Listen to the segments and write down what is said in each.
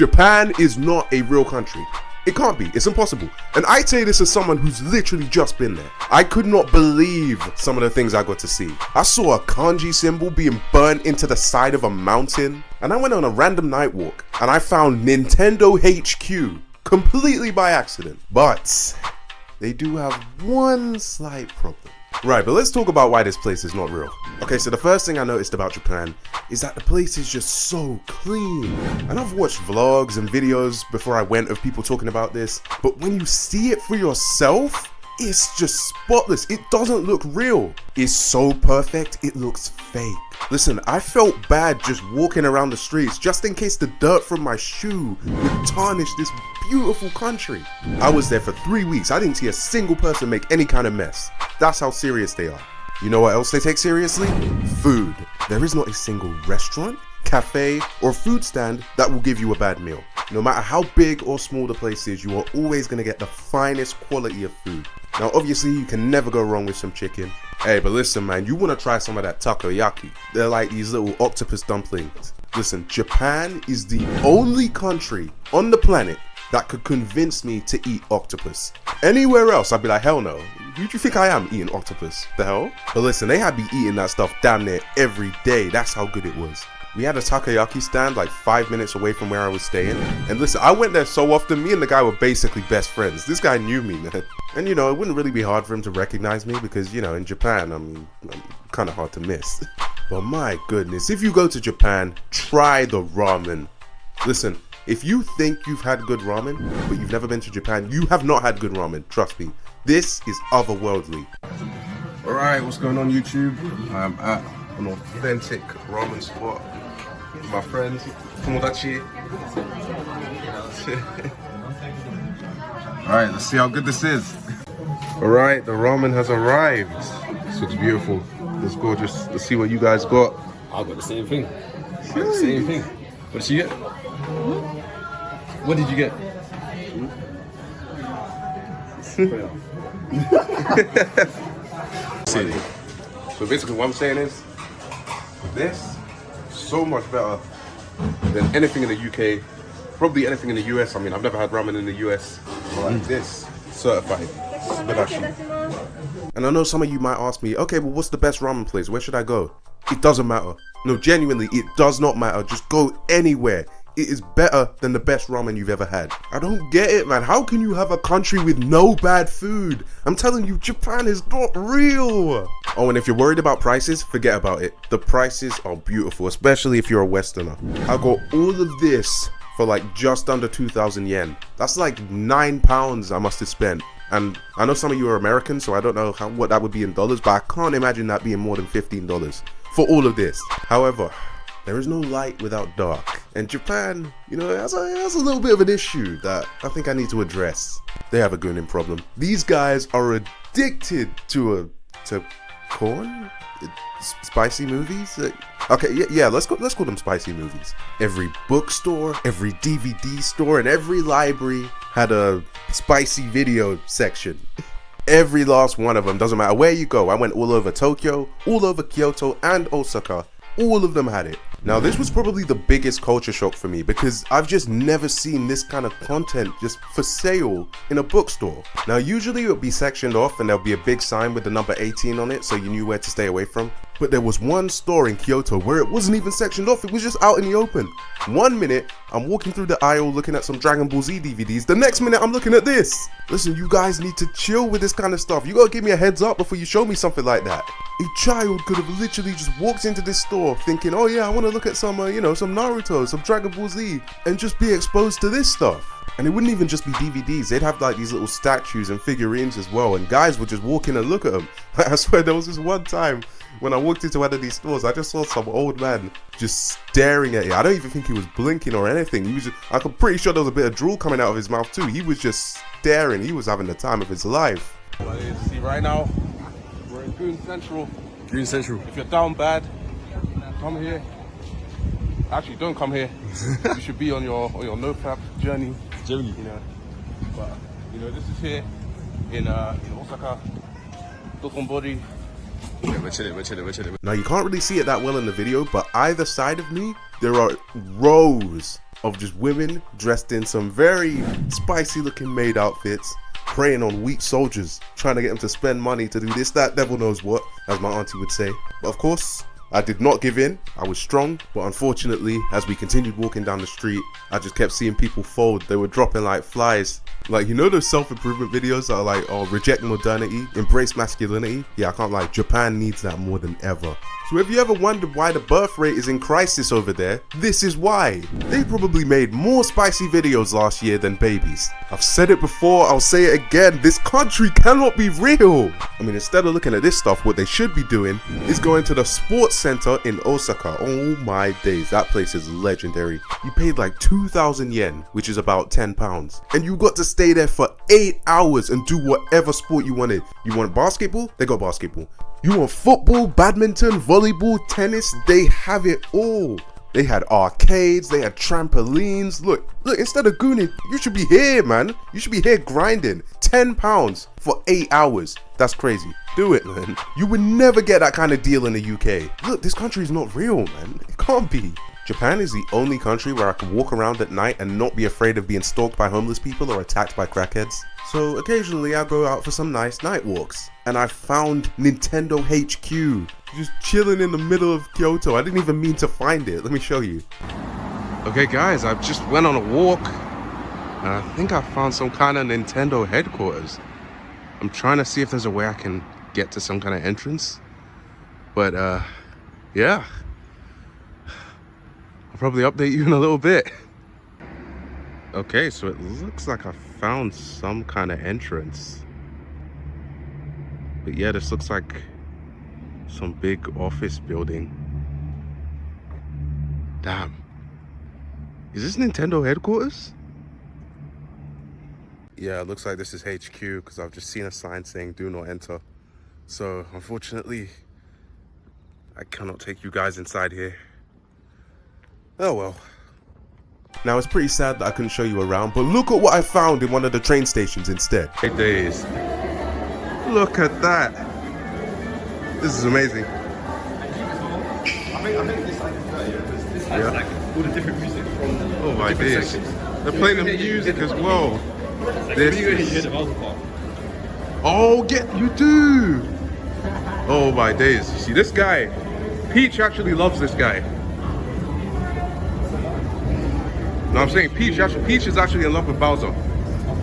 Japan is not a real country. It can't be, it's impossible. And I say this as someone who's literally just been there. I could not believe some of the things I got to see. I saw a kanji symbol being burnt into the side of a mountain, and I went on a random night walk, and I found Nintendo HQ completely by accident. But they do have one slight problem. Right, but let's talk about why this place is not real. Okay, so the first thing I noticed about Japan is that the place is just so clean. And I've watched vlogs and videos before I went of people talking about this, but when you see it for yourself, it's just spotless. It doesn't look real. It's so perfect, it looks fake. Listen, I felt bad just walking around the streets just in case the dirt from my shoe would tarnish this beautiful country. I was there for 3 weeks. I didn't see a single person make any kind of mess. That's how serious they are. You know what else they take seriously? Food. There is not a single restaurant, cafe, or food stand that will give you a bad meal. No matter how big or small the place is, you are always going to get the finest quality of food. Now obviously you can never go wrong with some chicken. Hey, but listen man, you want to try some of that takoyaki. They're like these little octopus dumplings. Listen, Japan is the only country on the planet that could convince me to eat octopus. Anywhere else, I'd be like, hell no. Who do you think I am eating octopus? The hell? But listen, they had me eating that stuff damn near every day. That's how good it was. We had a takoyaki stand like 5 minutes away from where I was staying. And listen, I went there so often, me and the guy were basically best friends. This guy knew me, man. And you know, it wouldn't really be hard for him to recognize me because, you know, in Japan, I'm kind of hard to miss. But my goodness, if you go to Japan, try the ramen. Listen, if you think you've had good ramen, but you've never been to Japan, you have not had good ramen, trust me. This is otherworldly. Alright, what's going on YouTube? I'm at an authentic ramen spot with my friends, Tomodachi. Alright, let's see how good this is. Alright, the ramen has arrived. This looks beautiful. It's gorgeous. Let's see what you guys got. I got the same thing. The same thing. What did you get? What did you get? So basically what I'm saying is, this is so much better than anything in the UK, probably anything in the US. I mean, I've never had ramen in the US, but like this, certified. And I know some of you might ask me, okay, well what's the best ramen place? Where should I go? It doesn't matter. No, genuinely, it does not matter. Just go anywhere. It is better than the best ramen you've ever had. I don't get it, man. How can you have a country with no bad food? I'm telling you, Japan is not real. Oh, and if you're worried about prices, forget about it. The prices are beautiful, especially if you're a Westerner. I got all of this for like just under 2,000 yen. That's like £9 I must have spent. And I know some of you are American, so I don't know what that would be in dollars, but I can't imagine that being more than $15 for all of this. However, there is no light without dark. And Japan, you know, has a little bit of an issue that I think I need to address. They have a gooning problem. These guys are addicted to corn? Spicy movies? Okay, yeah, let's call them spicy movies. Every bookstore, every DVD store, and every library had a spicy video section. Every last one of them, doesn't matter where you go. I went all over Tokyo, all over Kyoto, and Osaka. All of them had it. Now this was probably the biggest culture shock for me because I've just never seen this kind of content just for sale in a bookstore. Now usually it would be sectioned off and there'll be a big sign with the number 18 on it so you knew where to stay away from. But there was one store in Kyoto where it wasn't even sectioned off, it was just out in the open. 1 minute I'm walking through the aisle looking at some Dragon Ball Z DVDs, the next minute I'm looking at this. Listen, you guys need to chill with this kind of stuff. You gotta give me a heads up before you show me something like that. A child could have literally just walked into this store thinking, oh yeah, I want to look at some, some Naruto, some Dragon Ball Z, and just be exposed to this stuff. And it wouldn't even just be DVDs, they'd have like these little statues and figurines as well, and guys would just walk in and look at them. I swear there was this one time when I walked into one of these stores, I just saw some old man just staring at it. I don't even think he was blinking or anything. He was just, I'm pretty sure there was a bit of drool coming out of his mouth too. He was just staring, he was having the time of his life. See, right now, we're in Green Central. Green Central. If you're down bad, come here. Actually, don't come here. You should be on your no-fap journey. You know, but this is here in Osaka, Dokonbori. Yeah, we're chilling. Now you can't really see it that well in the video, but either side of me, there are rows of just women dressed in some very spicy looking maid outfits, preying on weak soldiers, trying to get them to spend money to do this, that, devil knows what, as my auntie would say. But of course, I did not give in. I was strong, but unfortunately, as we continued walking down the street, I just kept seeing people fold. They were dropping like flies. Like, you know those self-improvement videos that are like, oh, reject modernity, embrace masculinity? Yeah, I can't lie, Japan needs that more than ever. So if you ever wondered why the birth rate is in crisis over there, this is why. They probably made more spicy videos last year than babies. I've said it before, I'll say it again, this country cannot be real. I mean, instead of looking at this stuff, what they should be doing is going to the sports center in Osaka. Oh my days, that place is legendary. You paid like 2,000 yen, which is about 10 pounds. And you got to stay there for 8 hours and do whatever sport you wanted. You want basketball? They got basketball. You want football, badminton, volleyball, tennis? They have it all. They had arcades, they had trampolines. Look, instead of gooning, you should be here, man. You should be here grinding. 10 pounds for 8 hours. That's crazy. Do it, man. You would never get that kind of deal in the UK. Look, this country is not real, man. It can't be. Japan is the only country where I can walk around at night and not be afraid of being stalked by homeless people or attacked by crackheads. So occasionally I go out for some nice night walks. And I found Nintendo HQ. Just chilling in the middle of Kyoto. I didn't even mean to find it. Let me show you. Okay guys, I just went on a walk. And I think I found some kind of Nintendo headquarters. I'm trying to see if there's a way I can get to some kind of entrance. But yeah. I'll probably update you in a little bit. Okay, so it looks like I found some kind of entrance. But yeah, this looks like some big office building. Damn. Is this Nintendo headquarters? Yeah, it looks like this is HQ because I've just seen a sign saying do not enter. So unfortunately, I cannot take you guys inside here. Oh well. Now it's pretty sad that I couldn't show you around, but look at what I found in one of the train stations instead. 8 days. Look at that. This is amazing. I think this this has like all the different music from Oh my different days. sections. They're playing the music as well. This You hear is... the Bowser part. Oh, you do. Oh my days. You see this guy, Peach actually loves this guy. No, I'm saying Peach is actually in love with Bowser.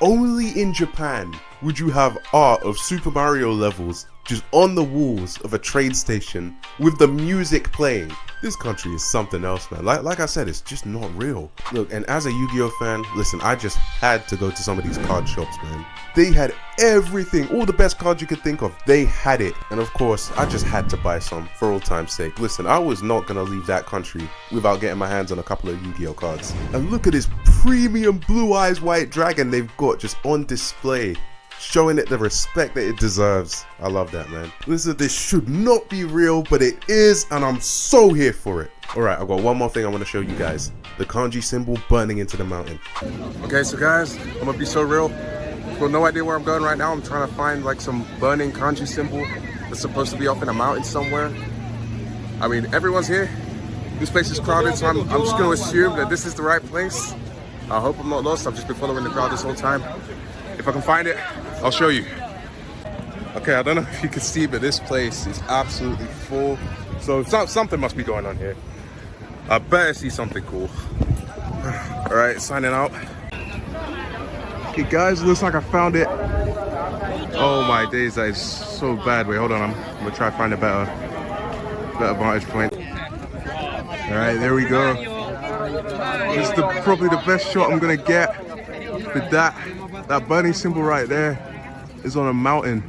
Only in Japan would you have art of Super Mario levels just on the walls of a train station with the music playing. This country is something else, man. Like I said, it's just not real. Look, and as a Yu-Gi-Oh fan, listen, I just had to go to some of these card shops, man. They had everything, all the best cards you could think of. They had it. And of course, I just had to buy some for old time's sake. Listen, I was not gonna leave that country without getting my hands on a couple of Yu-Gi-Oh cards. And look at this premium Blue Eyes White Dragon they've got just on display, showing it the respect that it deserves. I love that, man. Listen, this should not be real, but it is, and I'm so here for it. Alright, I've got one more thing I want to show you guys. The kanji symbol burning into the mountain. Okay, so guys, I'm gonna be so real. I've got no idea where I'm going right now. I'm trying to find like some burning kanji symbol that's supposed to be up in a mountain somewhere. I mean, everyone's here. This place is crowded, so I'm just gonna assume that this is the right place. I hope I'm not lost. I've just been following the crowd this whole time. If I can find it, I'll show you. Okay, I don't know if you can see, but this place is absolutely full. So something must be going on here. I better see something cool. All right, signing out. Okay, guys, looks like I found it. Oh my days, that is so bad. Wait, hold on. I'm gonna try to find a better vantage point. All right, there we go. This is probably the best shot I'm gonna get with that burning symbol right there is on a mountain.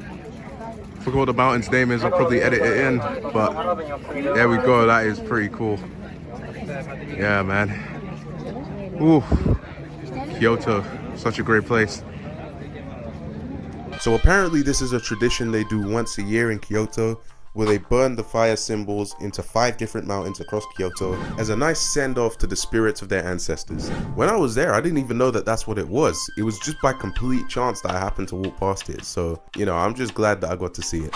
I forgot what the mountain's name is. I'll probably edit it in, but there we go. That is pretty cool. Yeah, man. Ooh, Kyoto, such a great place. So apparently this is a tradition they do once a year in Kyoto, where they burn the fire symbols into 5 different mountains across Kyoto as a nice send-off to the spirits of their ancestors. When I was there, I didn't even know that that's what it was. It was just by complete chance that I happened to walk past it. So, you know, I'm just glad that I got to see it.